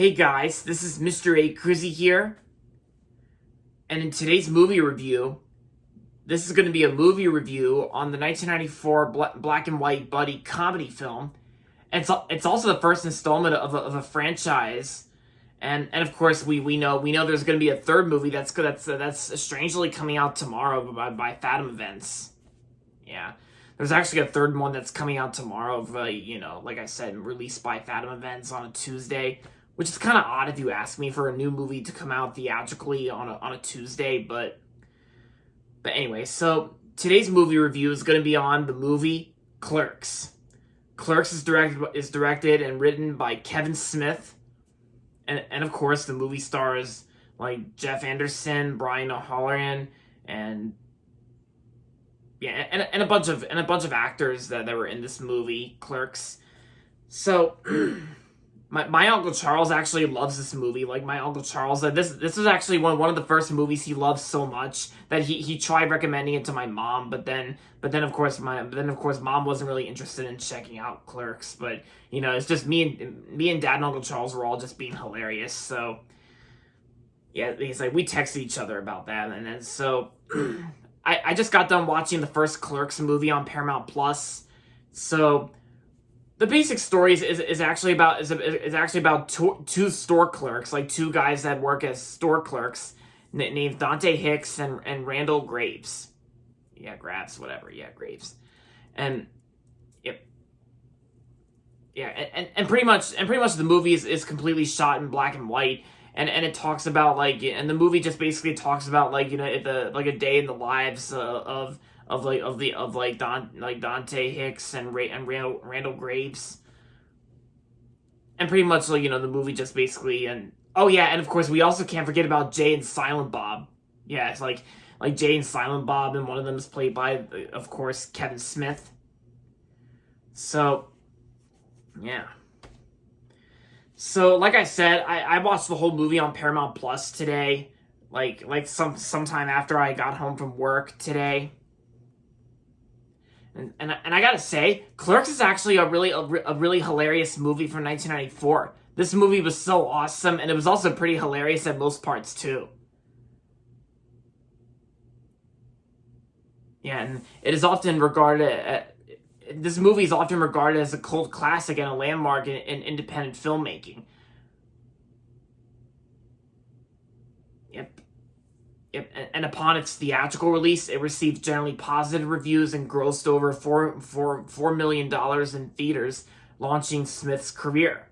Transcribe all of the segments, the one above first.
Hey guys, this is Mr. A. Crizzy here, and in today's movie review, this is going to be a movie review on the 1994 black and white buddy comedy film. It's also the first installment of a franchise, and of course we know there's going to be a third movie that's strangely coming out tomorrow by Fathom Events. Yeah. There's actually a third one that's coming out tomorrow, like I said, released by Fathom Events on a Tuesday, which is kind of odd if you ask me for a new movie to come out theatrically on a Tuesday, but anyway, so today's movie review is going to be on the movie Clerks. Clerks is directed and written by Kevin Smith, and of course the movie stars like Jeff Anderson, Brian O'Halloran, and a bunch of actors that were in this movie, Clerks. So, my Uncle Charles actually loves this movie. Like, my Uncle Charles, this was actually one of the first movies he loved so much that he tried recommending it to my mom, but then of course mom wasn't really interested in checking out Clerks. But it's just me and Dad and Uncle Charles were all just being hilarious. So yeah, he's like, we texted each other about that, and then so. I just got done watching the first Clerks movie on Paramount Plus. So the basic story is actually about two store clerks, like two guys that work as store clerks, named Dante Hicks and Randall Graves. Yeah, Graves, whatever. Yeah, Graves. And yep. Yeah, and pretty much the movie is completely shot in black and white. And it talks about and the movie just basically talks about a day in the lives of Dante Hicks and Randall Graves, and pretty much the movie just basically and of course we also can't forget about Jay and Silent Bob. Yeah, it's like Jay and Silent Bob, and one of them is played by of course Kevin Smith. So yeah. So, like I said, I watched the whole movie on Paramount Plus today, sometime after I got home from work today. And I gotta say, Clerks is actually a really hilarious movie from 1994. This movie was so awesome, and it was also pretty hilarious at most parts too. Yeah, and it is often regarded. This movie is often regarded as a cult classic and a landmark in independent filmmaking. Yep. And upon its theatrical release, it received generally positive reviews and grossed over $4 million in theaters, launching Smith's career.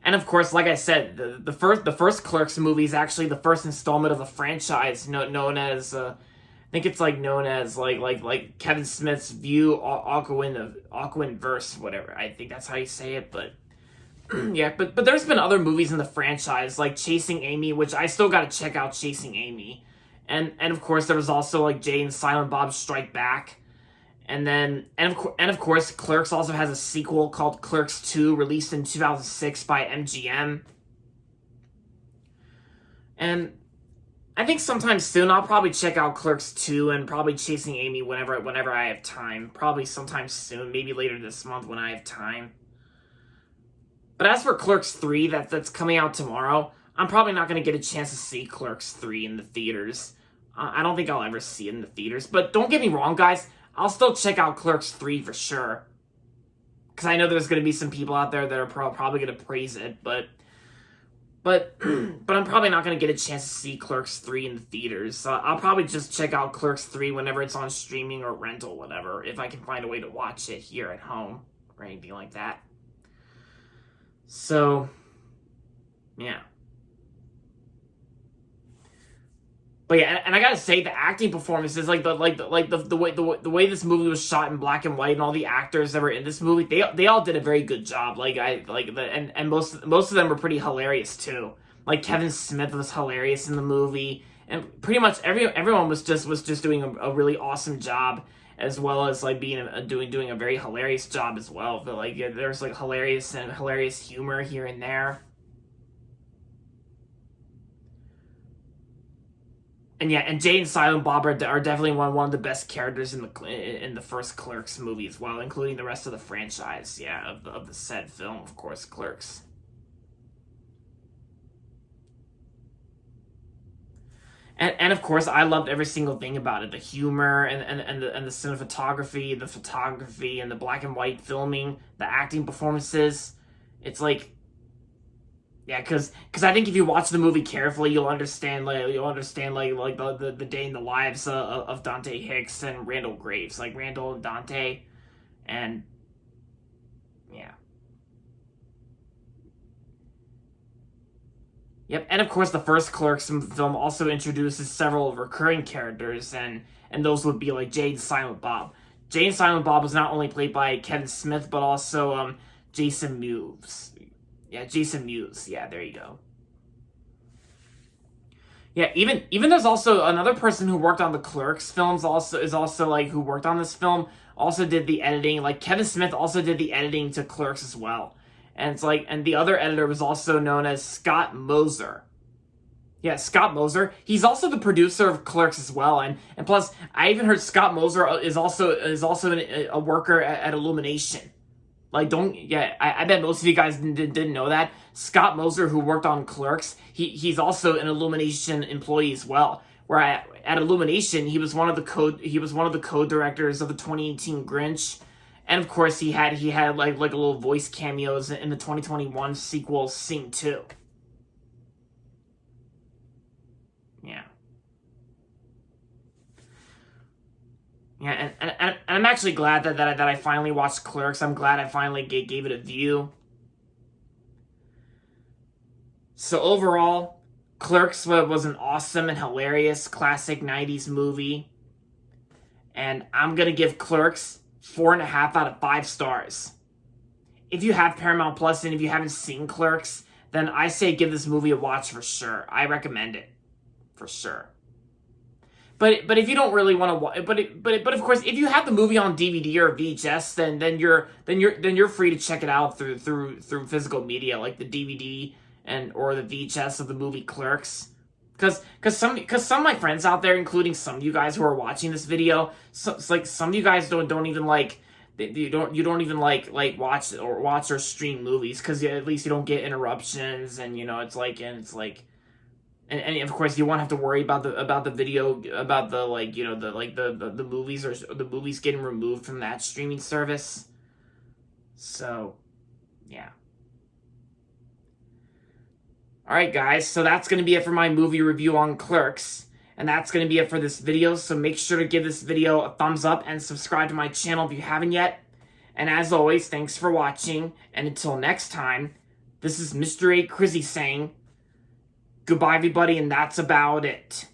And of course, like I said, the first Clerks movie is actually the first installment of a franchise known as. I think it's known as like Kevin Smith's View Aquin verse, whatever. I think that's how you say it, but yeah, but there's been other movies in the franchise like Chasing Amy, which I still got to check out Chasing Amy. And of course there was also Jay and Silent Bob Strike Back. And of course Clerks also has a sequel called Clerks 2 released in 2006 by MGM. And I think sometime soon I'll probably check out Clerks 2 and probably Chasing Amy whenever I have time. Probably sometime soon, maybe later this month when I have time. But as for Clerks 3 that's coming out tomorrow, I'm probably not going to get a chance to see Clerks 3 in the theaters. I don't think I'll ever see it in the theaters. But don't get me wrong, guys. I'll still check out Clerks 3 for sure. Because I know there's going to be some people out there that are probably going to praise it, But I'm probably not going to get a chance to see Clerks 3 in the theaters. So I'll probably just check out Clerks 3 whenever it's on streaming or rental, whatever, if I can find a way to watch it here at home or anything like that. So, yeah. But yeah, and I gotta say, the acting performances, the way this movie was shot in black and white, and all the actors that were in this movie, they all did a very good job. And most of them were pretty hilarious too. Like Kevin Smith was hilarious in the movie, and pretty much everyone was just doing a really awesome job, as well as doing a very hilarious job as well. But there's hilarious humor here and there. And yeah, and Jay and Silent Bob are definitely one of the best characters in the first Clerks movie as well, including the rest of the franchise. Yeah, of the said film, of course, Clerks. And of course, I loved every single thing about it: the humor and the cinematography, the photography, and the black and white filming, the acting performances. It's like, yeah, because I think if you watch the movie carefully, you'll understand the day in the lives of Dante Hicks and Randall Graves, like Randall and Dante, and yeah. Yep, and of course the first Clerks film also introduces several recurring characters, and those would be like Jay and Silent Bob. Jay and Silent Bob was not only played by Kevin Smith, but also Jason Mewes. Yeah, Jason Mewes. Yeah, there you go. Yeah, even there's also another person who worked on the Clerks films. Also like who worked on this film. Also did the editing. Like Kevin Smith also did the editing to Clerks as well. And it's like, and the other editor was also known as Scott Moser. Yeah, Scott Moser. He's also the producer of Clerks as well. And plus, I even heard Scott Moser is also a worker at Illumination. Like, I bet most of you guys didn't know that. Scott Moser, who worked on Clerks, he's also an Illumination employee as well. Where at Illumination, he was one of the co-directors of the 2018 Grinch, and of course he had like a little voice cameos in the 2021 sequel Sing 2. Yeah. Yeah, and I'm actually glad that I finally watched Clerks. I'm glad I finally gave it a view. So overall, Clerks was an awesome and hilarious classic 90s movie. And I'm going to give Clerks 4.5 out of 5 stars. If you have Paramount Plus and if you haven't seen Clerks, then I say give this movie a watch for sure. I recommend it. For sure. But if you don't really want to watch, but of course, if you have the movie on DVD or VHS, then you're free to check it out through physical media like the DVD or the VHS of the movie Clerks. Because some of my friends out there, including some of you guys who are watching this video, it's like some of you guys don't even like you don't even like watch or stream movies because at least you don't get interruptions, and it's like. And of course you won't have to worry about the video about the movies or the movies getting removed from that streaming service. So, yeah. All right, guys. So that's going to be it for my movie review on Clerks, and that's going to be it for this video. So make sure to give this video a thumbs up and subscribe to my channel if you haven't yet. And as always, thanks for watching. And until next time, this is Mr. A. Crizzy saying. Goodbye, everybody, and that's about it.